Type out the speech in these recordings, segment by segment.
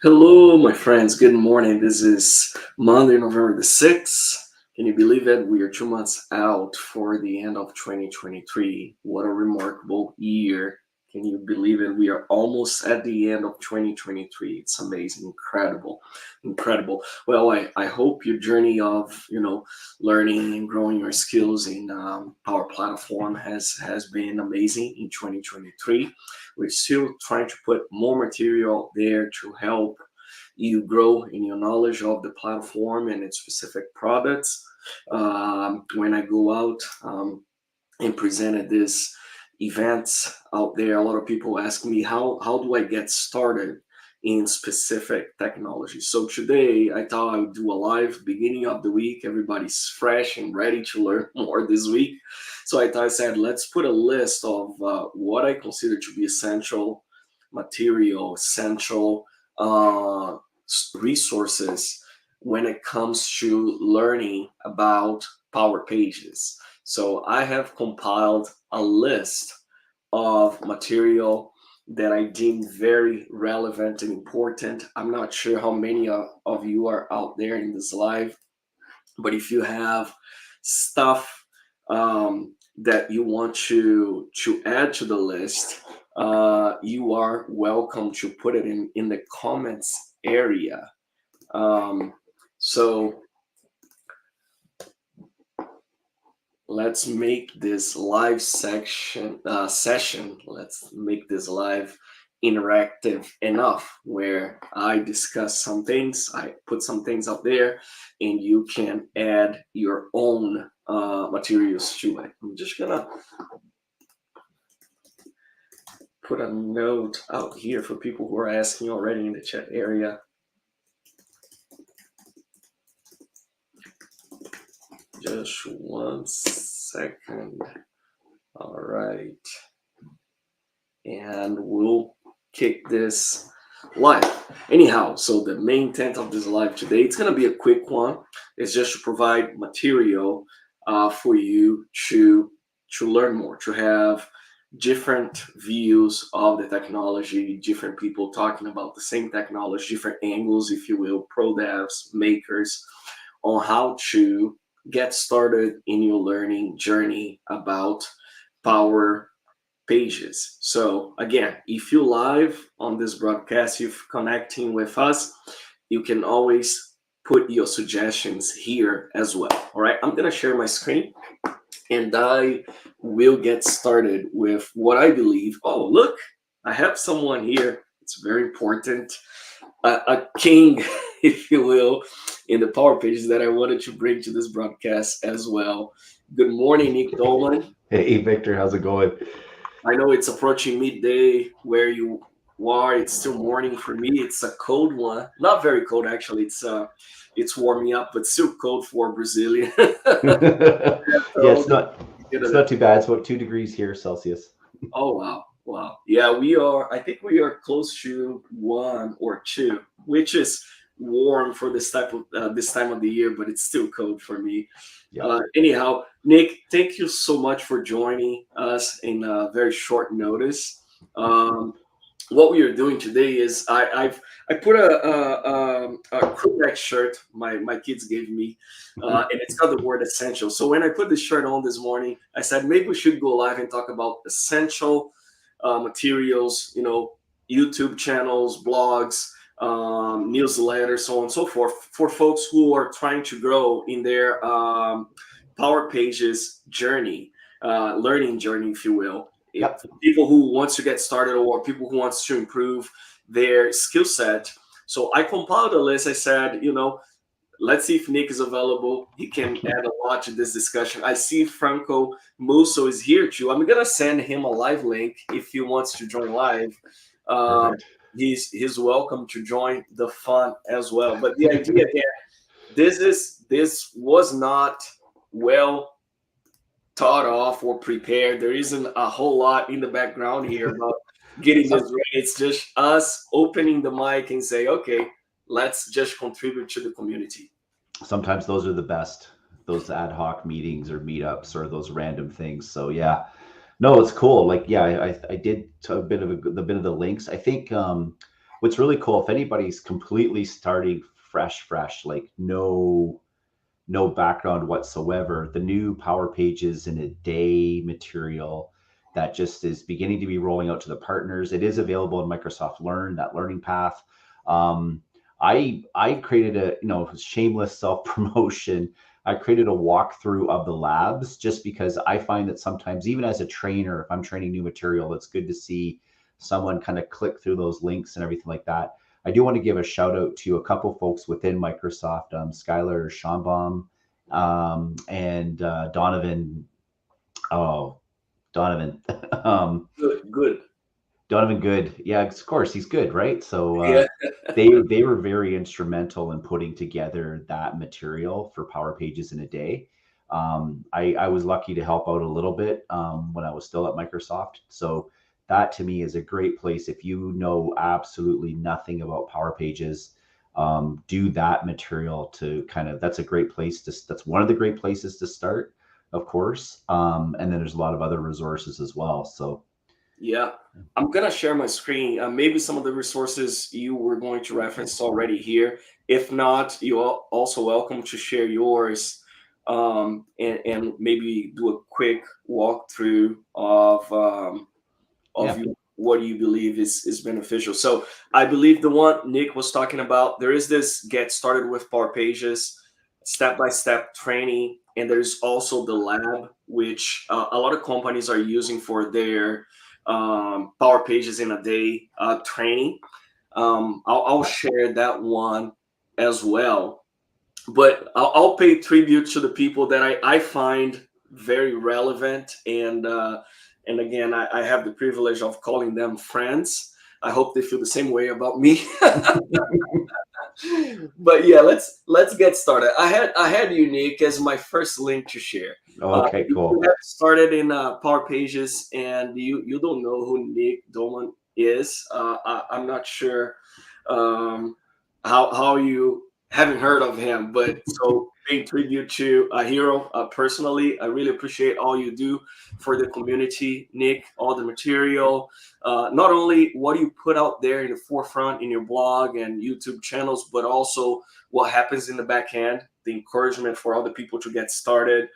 Hello, my friends. Good morning. This is Monday, November the 6th. Can you believe it? We are 2 months out for the end of 2023. What a remarkable year. Can you believe it? We are almost at the end of 2023. It's amazing, incredible, incredible. Well, I hope your journey of, learning and growing your skills in Power Platform has been amazing in 2023. We're still trying to put more material there to help you grow in your knowledge of the platform and its specific products. When I go out and present at these events out there, a lot of people ask me how do I get started in specific technology. So today I thought I would do a live beginning of the week. Everybody's fresh and ready to learn more this week. So I said, let's put a list of what I consider to be essential material, essential resources when it comes to learning about Power Pages. So I have compiled a list of material that I deem very relevant and important. I'm not sure how many of you are out there in this live, but if you have stuff that you want to add to the list, you are welcome to put it in the comments area. So let's make this live session. Let's make this live interactive enough where I discuss some things, I put some things out there, and you can add your own materials to it. I'm just gonna put a note out here for people who are asking already in the chat area. Just 1 second. All right. And we'll kick this live. Anyhow, so the main intent of this live today, it's going to be a quick one. It's just to provide material for you to learn more, to have different views of the technology, different people talking about the same technology, different angles, if you will, pro devs, makers, on how to get started in your learning journey about Power Pages. So again, if you live on this broadcast, you're connecting with us, you can always put your suggestions here as well. All right, I'm gonna share my screen and I will get started with what I believe. Oh, look, I have someone here. It's very important, a king, if you will, in the Power Pages that I wanted to bring to this broadcast as well. Good morning, Nick Dolman. Hey Victor, how's it going? I know it's approaching midday where you are. It's still morning for me. It's a cold one, not very cold actually. It's warming up, but still cold for Brazilian. Yeah, So, it's not too bad. It's about 2 degrees here Celsius. oh wow, wow. Yeah, we are. I think we are close to 1 or 2, which is warm for this time of the year, but it's still cold for me. Yeah. Anyhow, Nick, thank you so much for joining us in very short notice. What we are doing today is I put a crew neck shirt my kids gave me, and it's got the word essential. So when I put this shirt on this morning, I said maybe we should go live and talk about essential materials. YouTube channels, blogs, newsletters, so on and so forth, for folks who are trying to grow in their Power Pages journey, learning journey, if you will. Yep. People who wants to get started or people who wants to improve their skill set. So I compiled a list. I said, let's see if Nick is available. He can add a lot to this discussion. I see Franco Musso is here too. I'm gonna send him a live link if he wants to join live. Um, Perfect. he's welcome to join the fun as well. But the idea here, this was not well thought of or prepared. There isn't a whole lot in the background here about getting this Some, ready. It's just us opening the mic and say, okay, let's just contribute to the community. Sometimes those are the best, those ad hoc meetings or meetups or those random things. So yeah, no, it's cool. Like yeah, I did a bit of the links. I think what's really cool, if anybody's completely starting fresh, like no background whatsoever, the new Power Pages in a Day material that just is beginning to be rolling out to the partners. It is available in Microsoft Learn, that learning path. Um, I created a, shameless self promotion. I created a walkthrough of the labs just because I find that sometimes, even as a trainer, if I'm training new material, it's good to see someone kind of click through those links and everything like that. I do want to give a shout out to a couple folks within Microsoft, Skylar Schonbaum, and Donovan. Oh, Donovan. um, Good. Donovan Good. Yeah, of course he's good, right? So Yeah. they were very instrumental in putting together that material for Power Pages in a Day. I was lucky to help out a little bit when I was still at Microsoft. So that to me is a great place. If you know absolutely nothing about Power Pages, do that material to kind of, that's a great place to, that's one of the great places to start, of course. And then there's a lot of other resources as well. So Yeah. I'm gonna share my screen. Maybe some of the resources you were going to reference already here. If not, you're also welcome to share yours, and maybe do a quick walkthrough of yeah, what you believe is beneficial. So I believe the one Nick was talking about, there is this get started with Power Pages, step-by-step training, and there's also the lab, which a lot of companies are using for their Power Pages in a Day training. I'll share that one as well, but I'll pay tribute to the people that I find very relevant, and again, I have the privilege of calling them friends. I hope they feel the same way about me. But yeah, let's get started. I had Unique as my first link to share. okay, If you cool. have started in Power Pages and you don't know who Nick Dolan is, I'm not sure how you haven't heard of him, but so paying tribute to a hero. Personally, I really appreciate all you do for the community, Nick. All the material, not only what you put out there in the forefront in your blog and YouTube channels, but also what happens in the back end, the encouragement for other people to get started.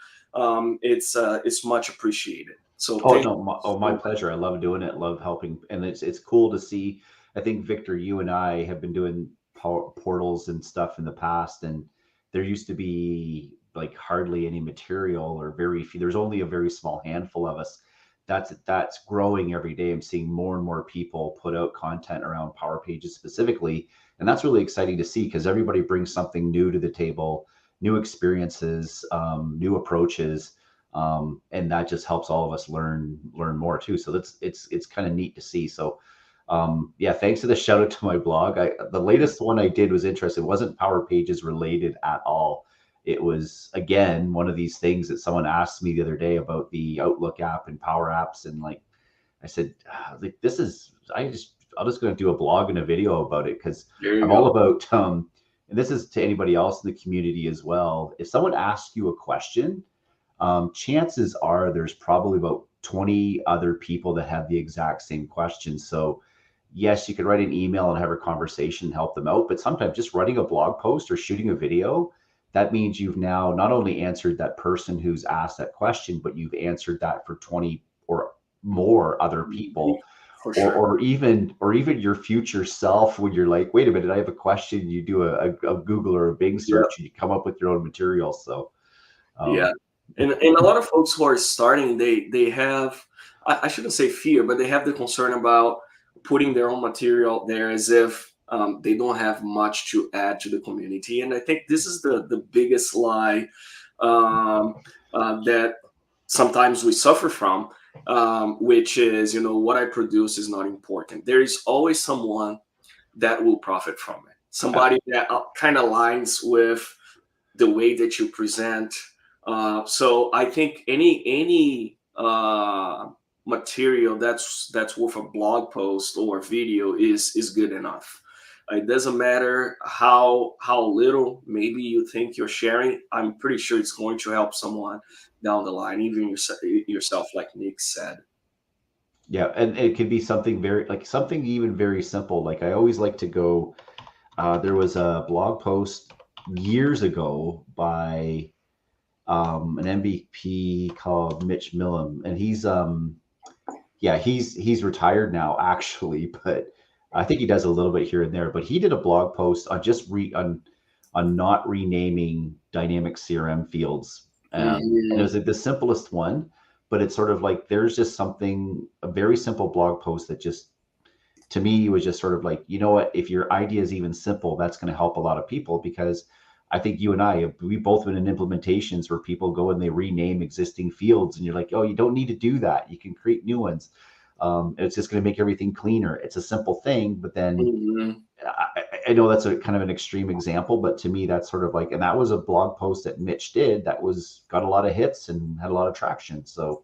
It's much appreciated. So Oh thank no, my you. pleasure. I love doing it. Love helping, and it's cool to see. I think Victor, you and I have been doing portals and stuff in the past, and there used to be like hardly any material or very few. There's only a very small handful of us. That's growing every day. I'm seeing more and more people put out content around Power Pages specifically, and that's really exciting to see because everybody brings something new to the table, new experiences, new approaches, and that just helps all of us learn more too. So that's it's kind of neat to see. So yeah, thanks to the shout out to my blog. The latest one I did was interesting. It wasn't Power Pages related at all. It was again one of these things that someone asked me the other day about the Outlook app and Power Apps, and like I said, like this is I'm just going to do a blog and a video about it because There you I'm all go. about and this is to anybody else in the community as well. If someone asks you a question, chances are there's probably about 20 other people that have the exact same question. So, yes, you could write an email and have a conversation, help them out, but sometimes just writing a blog post or shooting a video, that means you've now not only answered that person who's asked that question, but you've answered that for 20 or more other people. For Or, sure. or even your future self when you're like, wait a minute, I have a question. You do a Google or a Bing Yeah. search and you come up with your own material. So Yeah, um, and a lot of folks who are starting, they have, I shouldn't say fear, but they have the concern about putting their own material there as if they don't have much to add to the community. And I think this is the biggest lie um, that sometimes we suffer from, which is, what I produce is not important. There is always someone that will profit from it. yeah. Somebody that kind of aligns with the way that you present. So I think any material that's worth a blog post or video is good enough. It doesn't matter how little maybe you think you're sharing. I'm pretty sure it's going to help someone down the line, even yourself, like Nick said. Yeah, and it could be something very like something even very simple. Like I always like to go. There was a blog post years ago by an MVP called Mitch Millam, and he's retired now actually, but I think he does a little bit here and there. But he did a blog post on on not renaming dynamic CRM fields, and it Mhm. was like the simplest one, but it's sort of like there's just something a very simple blog post that just to me was just sort of like, you know what, if your idea is even simple, that's going to help a lot of people because I think you and I, we both been in implementations where people go and they rename existing fields and you're like, oh, you don't need to do that. You can create new ones. It's just going to make everything cleaner. It's a simple thing, but then Mhm. I know that's a kind of an extreme example, but to me, that's sort of like, and that was a blog post that Mitch did that was got a lot of hits and had a lot of traction. So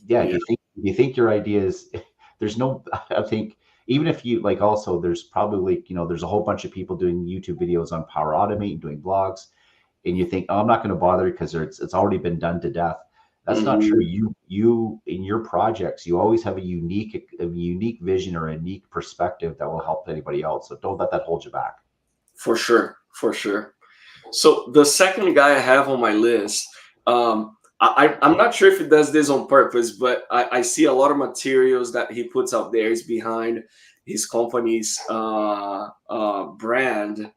yeah, Yeah. if you think your idea is there's no I think even if you like also there's probably there's a whole bunch of people doing YouTube videos on Power Automate and doing blogs and you think, oh, I'm not going to bother because it's already been done to death. That's not true. Mhm. You in your projects, you always have a unique vision or a unique perspective that will help anybody else. So don't let that hold you back. For sure. For sure. So the second guy I have on my list, I'm not sure if he does this on purpose, but I see a lot of materials that he puts out there is behind his company's brand,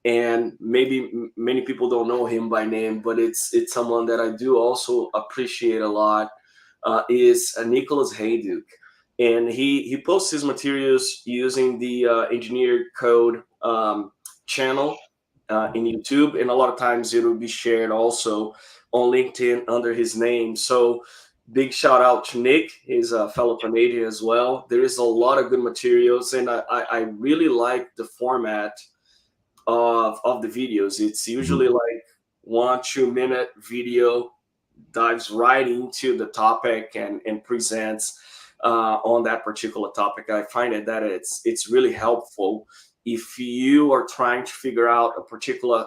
and maybe many people don't know him by name, but it's someone that I do also appreciate a lot. Is Nicholas Hayduk, and he posts his materials using the engineered code channel in YouTube, and a lot of times it will be shared also on LinkedIn under his name. So big shout out to Nick, he's a fellow Canadian as well. There is a lot of good materials, and I really like the format of the videos. It's Mhm. usually like 1 2 minute video, dives right into the topic and presents on that particular topic. I find it that it's really helpful if you are trying to figure out a particular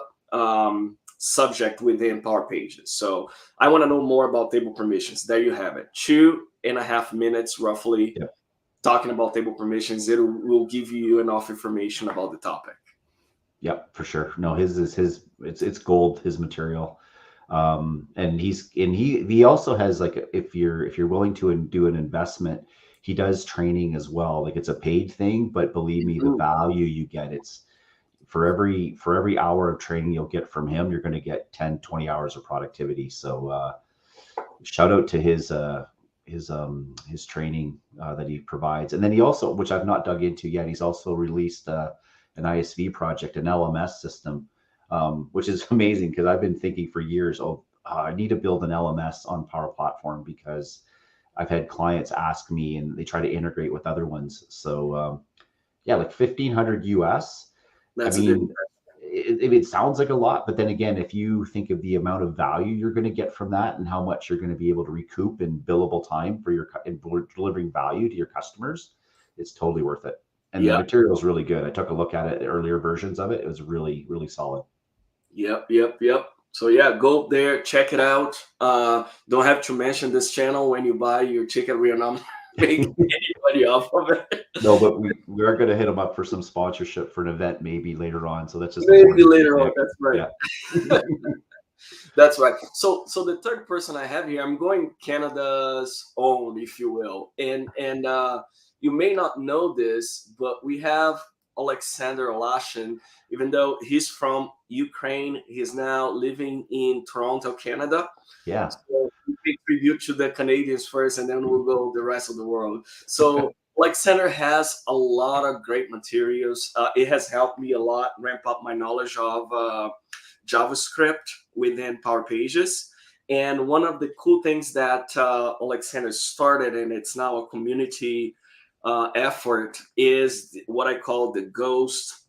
subject within Power Pages. So I want to know more about table permissions. There you have it. 2.5 minutes roughly Yep. talking about table permissions. It will give you enough information about the topic. Yep, for sure. No, his is his. It's gold. His material, and he also has like if you're willing to do an investment, he does training as well. Like it's a paid thing, but believe me, the Mhm. value you get, it's for every hour of training you'll get from him, you're going to get 10, 20 hours of productivity. So shout out to his training that he provides. And then he also, which I've not dug into yet, he's also released an ISV project, an LMS system, which is amazing because I've been thinking for years, oh, I need to build an LMS on Power Platform because I've had clients ask me and they try to integrate with other ones. So yeah, like 1500 US. I That's a big. mean, it sounds like a lot, but then again, if you think of the amount of value you're going to get from that and how much you're going to be able to recoup in billable time for in delivering value to your customers, it's totally worth it. And the Yep. material is really good. I took a look at it, earlier versions of it. It was really, really solid. Yep, yep, yep. So yeah, go up there, check it out. Don't have to mention this channel when you buy your ticket. We are not making any money off of it. No, but we are going to hit them up for some sponsorship for an event maybe later on. So that's just a Maybe bonus later on. kick. That's right. Yeah. That's right. So the third person I have here, I'm going Canada's own, if you will, and you may not know this, but we have Alexander Lashin. Even though he's from Ukraine, he's now living in Toronto, Canada. Yeah. So we pay tribute to the Canadians first, and then we'll go the rest of the world. So Alexander has a lot of great materials. It has helped me a lot ramp up my knowledge of JavaScript within Power Pages. And one of the cool things that Alexander started, and it's now a community effort, is what I call the Ghost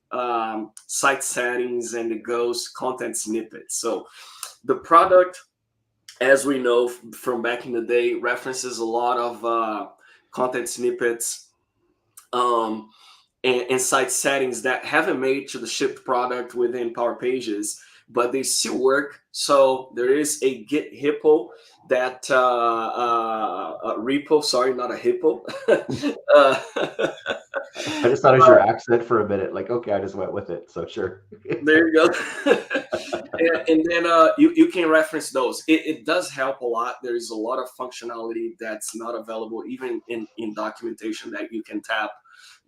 site settings and the Ghost content snippets. So the product, as we know from back in the day, references a lot of content snippets and site settings that haven't made to the shipped product within Power Pages. but they still work. So there is a Git Hippo that repo. Sorry, not a hippo. uh, I just thought it was your accent for a minute. Like, okay, I just went with it. So sure. there you go. And then you can reference those. It does help a lot. There is a lot of functionality that's not available even in documentation that you can tap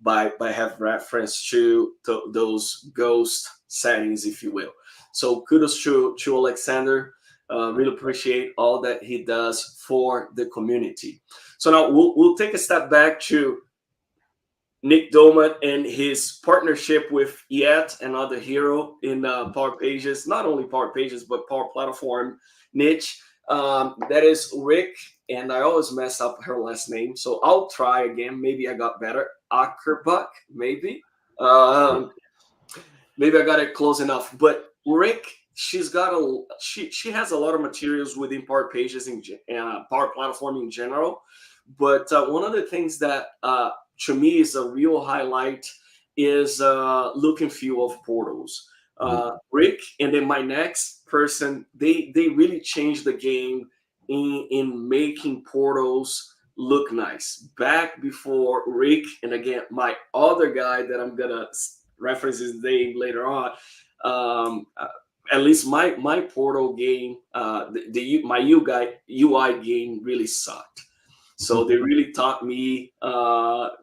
by have reference to those ghost settings, if you will. So kudos to Alexander. Really appreciate all that he does for the community. So now we'll take a step back to Nick Doman and his partnership with yet another hero in Power Pages, not only Power Pages, but Power Platform niche. That is Rick, and I always mess up her last name, so I'll try again. Maybe I got better. Ackerbuck, maybe. Um, maybe I got it close enough. But Rick, she has a lot of materials within Power Pages in Power Platform in general. But one of the things that to me is a real highlight is look and feel of portals. Rick and then my next person, they really changed the game in making portals look nice. Back before Rick and again my other guy that I'm gonna reference his name later on. Um, uh, at least my portal game, my UI game really sucked. So they really taught me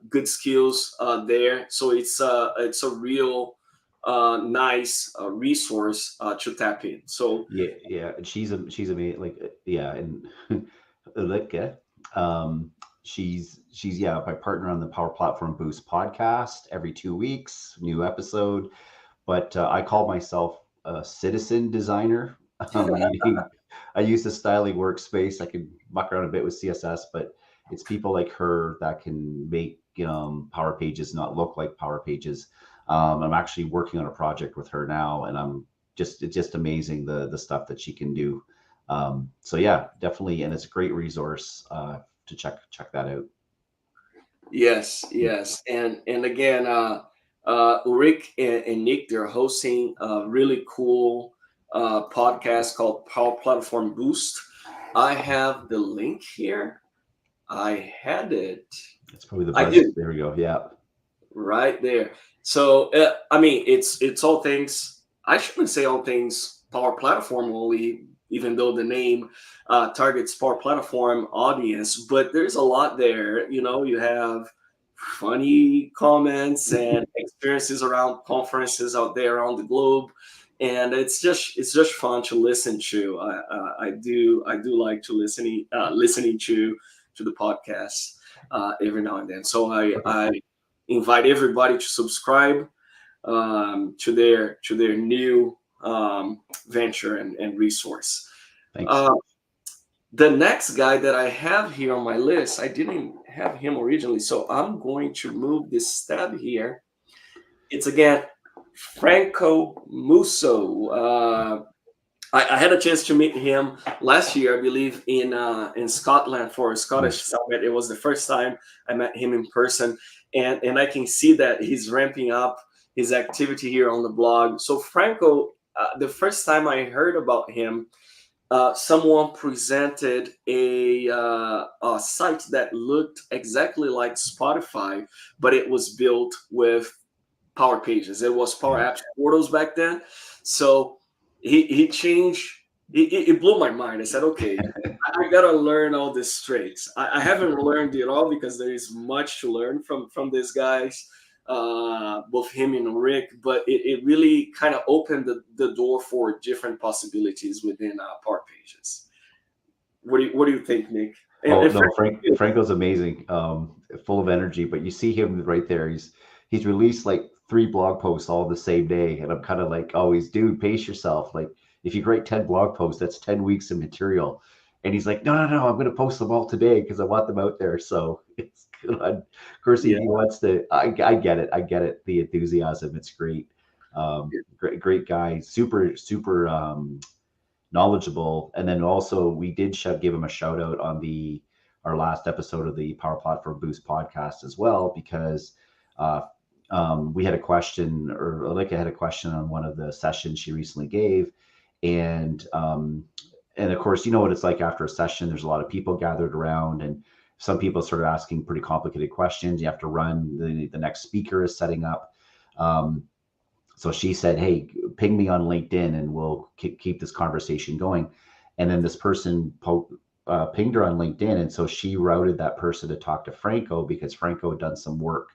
good skills there. So it's a real nice resource to tap in. So Yeah. And she's amazing. Like, yeah, and like, um, she's yeah, my partner on the Power Platform Boost podcast every 2 weeks, new episode. But I call myself a citizen designer, meaning I use the styling workspace. I can muck around a bit with CSS, but it's people like her that can make Power Pages not look like Power Pages. I'm actually working on a project with her now, and it's just amazing the stuff that she can do. So yeah, definitely, and it's a great resource to check that out. yes, yes, and again, Rick and Nick, they're hosting a really cool podcast called Power Platform Boost. I have the link here. I had it. It's probably the I buzz. do There we go. Yeah. right there. So I mean, it's all things. I shouldn't say all things Power Platform only, even though the name targets Power Platform audience. But there's a lot there. You know, you have funny comments and experiences around conferences out there around the globe, and it's just fun to listen to. I do like to listening to the podcast every now and then. So I invite everybody to subscribe to their new venture and resource. Thanks. Uh, the next guy that I have here on my list, I didn't have him originally, so I'm going to move this tab here. It's again Franco Musso. I had a chance to meet him last year, I believe, in Scotland for a Scottish summit. It was the first time I met him in person, and I can see that he's ramping up his activity here on the blog. So Franco, the first time I heard about him, someone presented a site that looked exactly like Spotify, but it was built with Power Pages. It was Power Apps Portals back then. So he changed. It blew my mind. I said, okay, I gotta learn all these tricks. I haven't learned it all because there is much to learn from these guys, both him and Rick. But it really kind of opened the door for different possibilities within Power Pages. What do you think, Nick? Oh And no, Franco's amazing, full of energy. But you see him right there. He's released like 3 blog posts all the same day, and I'm kind of like, always, dude, pace yourself. Like, if you write 10 blog posts, that's 10 weeks of material. And he's like, no, I'm going to post them all today because I want them out there. So it's good. Of course, yeah, he wants to. I get it. I get it. The enthusiasm. It's great. Great guy. Super knowledgeable. And then also we did give him a shout out on our last episode of the Power Platform Boost podcast as well, because we had a question, or Alika had a question on one of the sessions she recently gave, And of course, you know what it's like after a session. There's a lot of people gathered around, and some people started asking pretty complicated questions. You have to run. The next speaker is setting up. So she said, "Hey, ping me on LinkedIn, and we'll keep this conversation going." And then this person pinged her on LinkedIn, and so she routed that person to talk to Franco, because Franco had done some work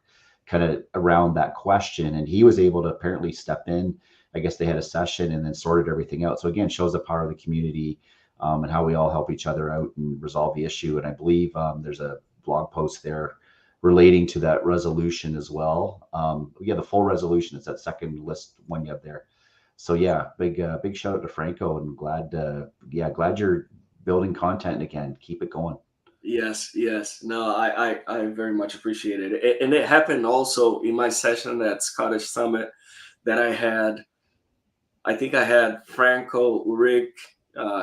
kind of around that question, and he was able to apparently step in. I guess they had a session and then sorted everything out. So again, shows the power of the community, and how we all help each other out and resolve the issue. And I believe there's a blog post there relating to that resolution as well. Yeah, the full resolution. It's that second list one you have there. So yeah, big shout out to Franco, and glad you're building content again. Keep it going. Yes, yes. No, I very much appreciate it. And it happened also in my session at Scottish Summit that I had. I think I had Franco, Rick,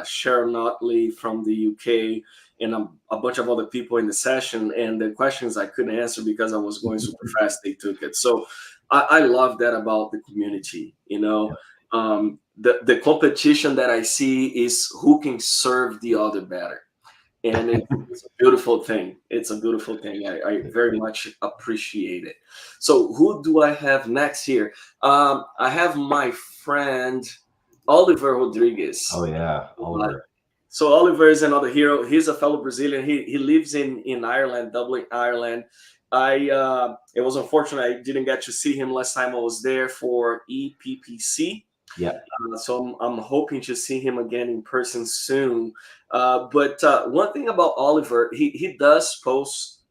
Sharon Notley from the UK, and a bunch of other people in the session. And the questions I couldn't answer because I was going super fast, they took it. So I love that about the community. You know, the competition that I see is who can serve the other better. And it's a beautiful thing. It's a beautiful thing. I very much appreciate it. So who do I have next here? I have my friend Oliver Rodriguez. Oh yeah, Oliver. So Oliver is another hero. He's a fellow Brazilian. He lives in Ireland, Dublin, Ireland. It was unfortunate I didn't get to see him last time I was there for EPPC. Yeah. So I'm hoping to see him again in person soon. But one thing about Oliver, he does post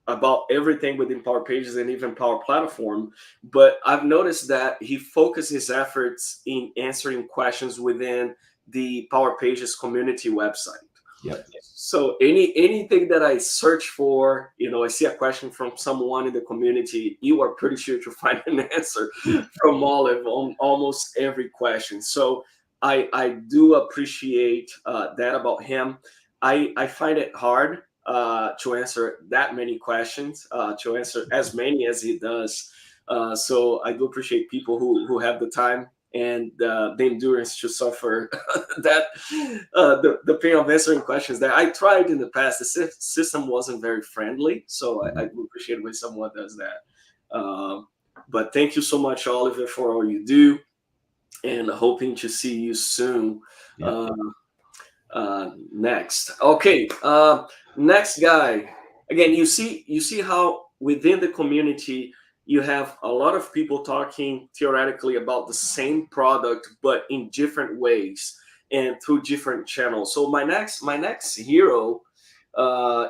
about everything within Power Pages and even Power Platform. But I've noticed that he focuses his efforts in answering questions within the Power Pages community website. Yep. So anything that I search for, I see a question from someone in the community, you are pretty sure to find an answer from Olive on almost every question. So I do appreciate that about him. I find it hard to answer that many questions, to answer as many as he does. So I do appreciate people who have the time and the endurance to suffer that the pain of answering questions that I tried in the past. The system wasn't very friendly, so I do appreciate when someone does that. But thank you so much, Oliver, for all you do, and hoping to see you soon. Yeah. Next, okay, next guy. Again, you see how within the community you have a lot of people talking theoretically about the same product, but in different ways and through different channels. So my next hero,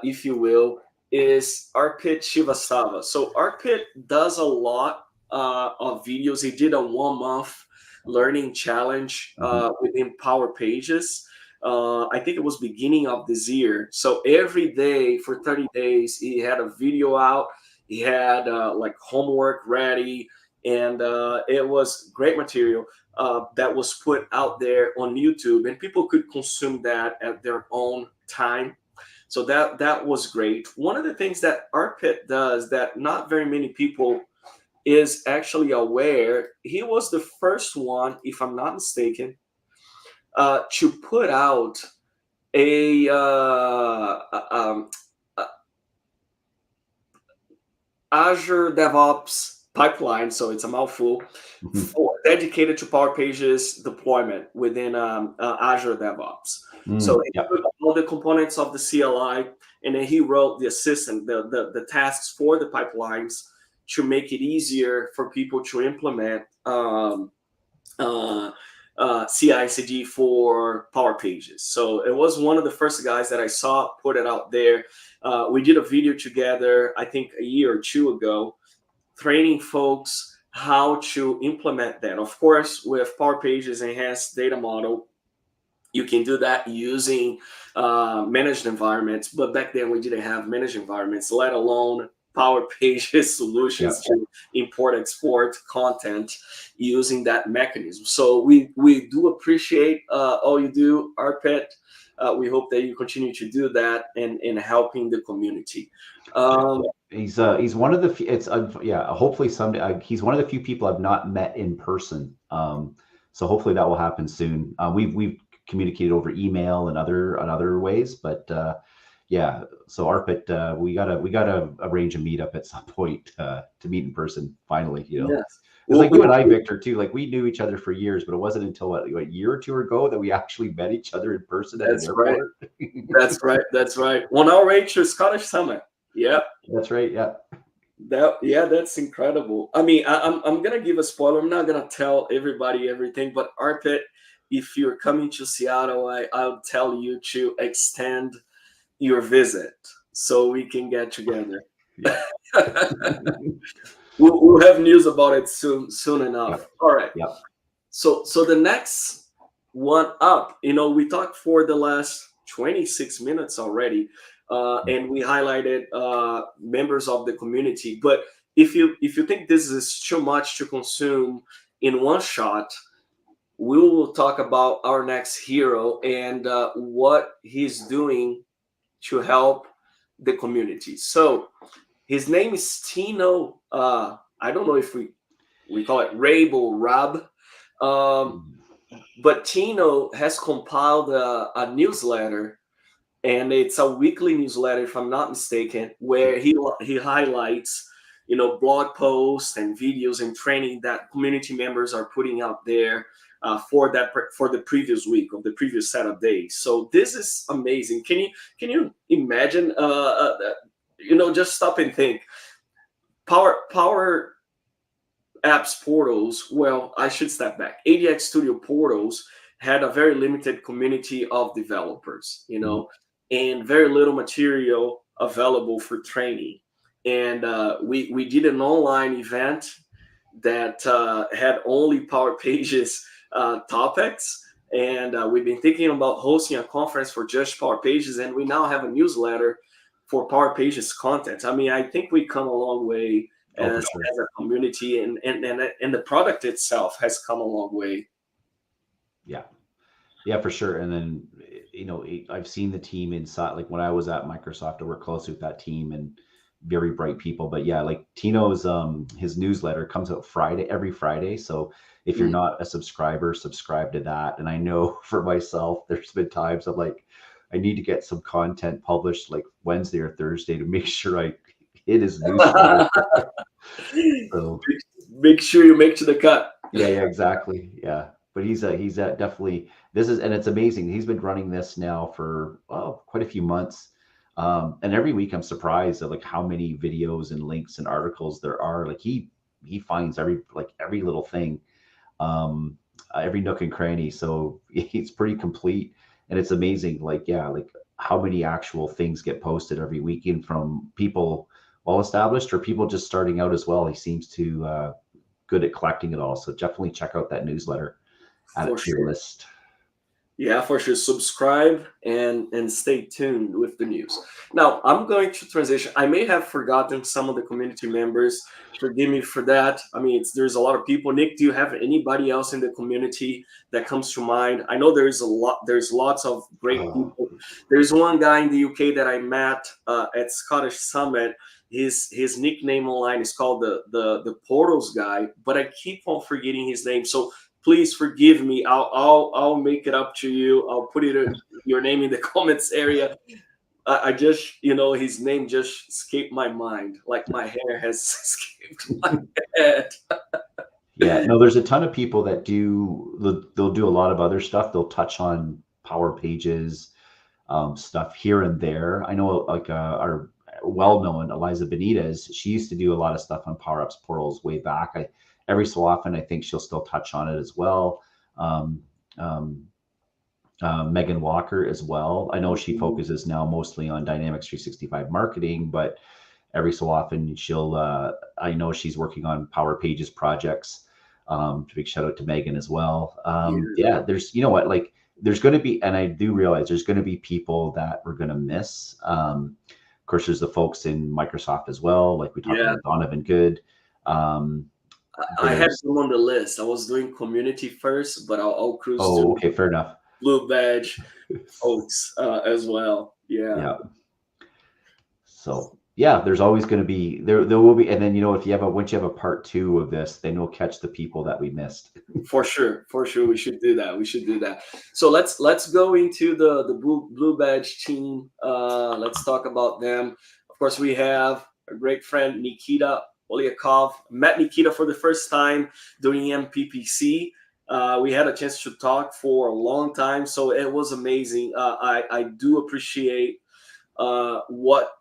if you will, is Arpit Shivastava. So Arpit does a lot of videos. He did a 1-month learning challenge within Power Pages. I think it was beginning of this year. So every day for 30 days, he had a video out. He had like homework ready, and it was great material that was put out there on YouTube, and people could consume that at their own time. So that was great. One of the things that Arpit does that not very many people is actually aware, he was the first one, if I'm not mistaken, to put out a Azure DevOps pipeline, so it's a mouthful, dedicated to Power Pages deployment within Azure DevOps. So he put all the components of the CLI, and then he wrote the assistant, the tasks for the pipelines to make it easier for people to implement CI/CD for Power Pages. So it was one of the first guys that I saw put it out there. We did a video together, I think a year or two ago, training folks how to implement that. Of course, with Power Pages Enhanced Data Model, you can do that using managed environments. But back then, we didn't have managed environments, let alone Power Pages solutions to import, export content using that mechanism. So we do appreciate all you do, Arpit. We hope that you continue to do that in helping the community. He's one of the few, hopefully someday he's one of the few people I've not met in person. So hopefully that will happen soon. We've communicated over email and other ways, but yeah. So Arpit, we gotta arrange a meetup at some point to meet in person finally. Yes. Because We'll, like you and we'll, I, Victor, too, like we knew each other for years, but it wasn't until what, a year or two ago that we actually met each other in person at an that's right. airport. That's right. That's right. 1 hour to Scottish Summit. Yeah. That's right. Yeah. That's incredible. I mean, I'm gonna give a spoiler. I'm not gonna tell everybody everything, but Arpit, if you're coming to Seattle, I'll tell you to extend your visit so we can get together. Yeah. We'll have news about it soon enough. Yep. All right. Yep. So the next one up, we talked for the last 26 minutes already, and we highlighted members of the community. But if you think this is too much to consume in one shot, we will talk about our next hero and what he's doing to help the community. So his name is Tino. I don't know if we call it Rabel Rab. Um, but Tino has compiled a newsletter, and it's a weekly newsletter, if I'm not mistaken, where he highlights, blog posts and videos and training that community members are putting out there for the previous week of the previous set of days. So this is amazing. Can you imagine? Just stop and think. Power apps portals, well, I should step back. ADX Studio portals had a very limited community of developers, and very little material available for training. And we did an online event that had only Power Pages topics. And we've been thinking about hosting a conference for just Power Pages, and we now have a newsletter for Power Pages content. I mean, I think we come a long way as a community, and the product itself has come a long way. Yeah, for sure. And then, I've seen the team inside, like when I was at Microsoft, I worked closely with that team and very bright people. But yeah, like Tino's, his newsletter comes out every Friday. So if you're not a subscriber, subscribe to that. And I know for myself, there's been times I'm like, I need to get some content published like Wednesday or Thursday to make sure I hit his newsletter. So make sure you make to the cut. Yeah, exactly. Yeah. But he's definitely, and it's amazing. He's been running this now for quite a few months. And every week I'm surprised at like how many videos and links and articles there are. Like he finds every little thing, every nook and cranny. So it's pretty complete, and it's amazing. Like how many actual things get posted every weekend from people well established or people just starting out as well. He seems to good at collecting it all. So definitely check out that newsletter. Add it to your list. Yeah, for sure. Subscribe and stay tuned with the news. Now, I'm going to transition. I may have forgotten some of the community members. Forgive me for that. I mean, there's a lot of people. Nick, do you have anybody else in the community that comes to mind? I know there's lots of great people. There's one guy in the UK that I met at Scottish Summit. His nickname online is called the Portals guy, but I keep on forgetting his name. So please forgive me. I'll make it up to you. I'll put your name in the comments area. I just, his name just escaped my mind. Like my hair has escaped my head. Yeah, no, there's a ton of people that they'll do a lot of other stuff. They'll touch on Power Pages stuff here and there. I know like our well-known Eliza Benitez, she used to do a lot of stuff on Power Apps portals way back. Every so often, I think she'll still touch on it as well. Megan Walker as well. I know she focuses now mostly on Dynamics 365 marketing, but every so often I know she's working on Power Pages projects. Big shout out to Megan as well. Yeah, there's, there's going to be, and I do realize there's going to be people that we're going to miss. Of course, there's the folks in Microsoft as well. Like we talked about Donovan Good. I had them on the list. I was doing community first, but I'll cruise to okay, fair enough. Blue Badge folks as well. Yeah. So yeah, there's always going to be there will be, and then if you have a once you have a part two of this, then you'll catch the people that we missed. For sure, we should do that. We should do that. So let's go into the blue badge team. Let's talk about them. Of course, we have a great friend Nikita Olyakov. Met Nikita for the first time doing MPPC. We had a chance to talk for a long time, so it was amazing. I do appreciate what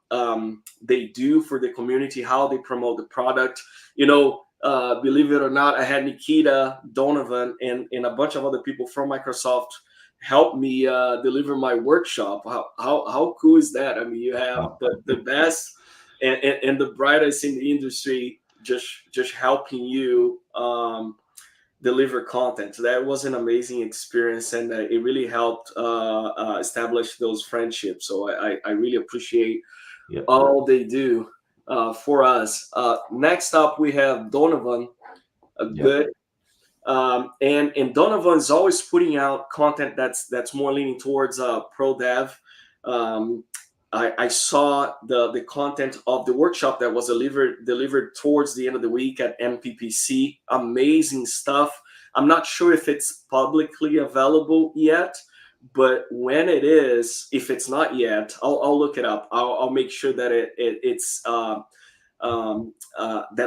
they do for the community, how they promote the product. Believe it or not, I had Nikita, Donovan, and a bunch of other people from Microsoft help me deliver my workshop. How cool is that? I mean, you have Wow. the best and the brightest in the industry just helping you deliver content. So that was an amazing experience, and it really helped establish those friendships. So I really appreciate Yep. all they do for us. Next up, we have Donovan, a Yep. good. And Donovan is always putting out content that's more leaning towards pro dev. I saw the content of the workshop that was delivered towards the end of the week at MPPC. Amazing stuff. I'm not sure if it's publicly available yet, but when it is, if it's not yet, I'll look it up. I'll make sure that it's that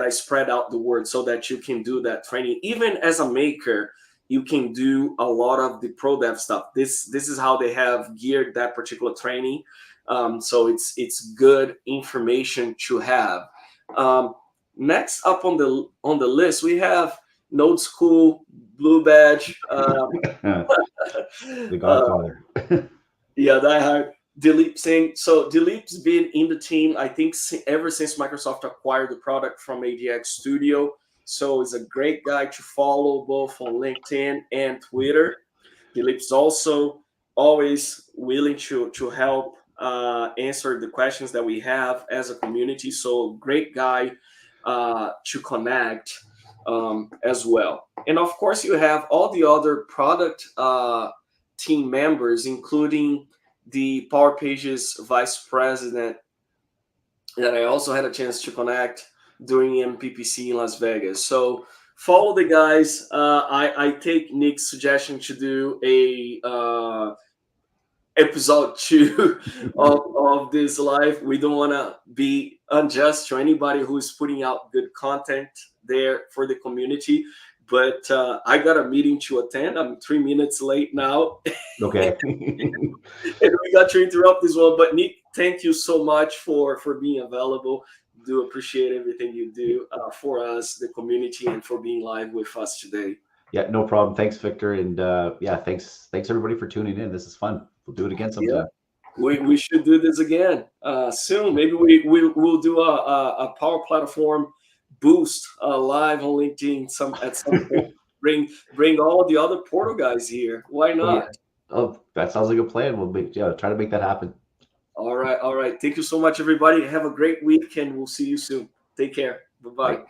I spread out the word so that you can do that training. Even as a maker, you can do a lot of the pro dev stuff. This is how they have geared that particular training. So it's good information to have. Next up on the list, we have Node School, Blue Badge, The Godfather. yeah, Die Hard. Dilip Singh. So Dilip's been in the team, I think, ever since Microsoft acquired the product from ADX Studio. So he's a great guy to follow both on LinkedIn and Twitter. Dilip's also always willing to help answer the questions that we have as a community. So great guy to connect as well. And of course, you have all the other product team members, including the Power Pages vice president that I also had a chance to connect during MPPC in Las Vegas. So follow the guys. I take Nick's suggestion to do a episode 2 of this live. We don't want to be unjust to anybody who's putting out good content there for the community. But I got a meeting to attend. I'm 3 minutes late now. Okay. And we got to interrupt this one. But Nick, thank you so much for being available. Do appreciate everything you do for us, the community, and for being live with us today. Yeah, no problem. Thanks, Victor. And yeah, thanks everybody for tuning in. This is fun. We'll do it again sometime. Yeah. We should do this again soon. Maybe we'll do a Power Platform boost live on LinkedIn at some point. Bring all the other portal guys here. Why not? Oh, that sounds like a plan. We'll try to make that happen. All right. Thank you so much, everybody. Have a great week, and we'll see you soon. Take care. Bye-bye. Bye.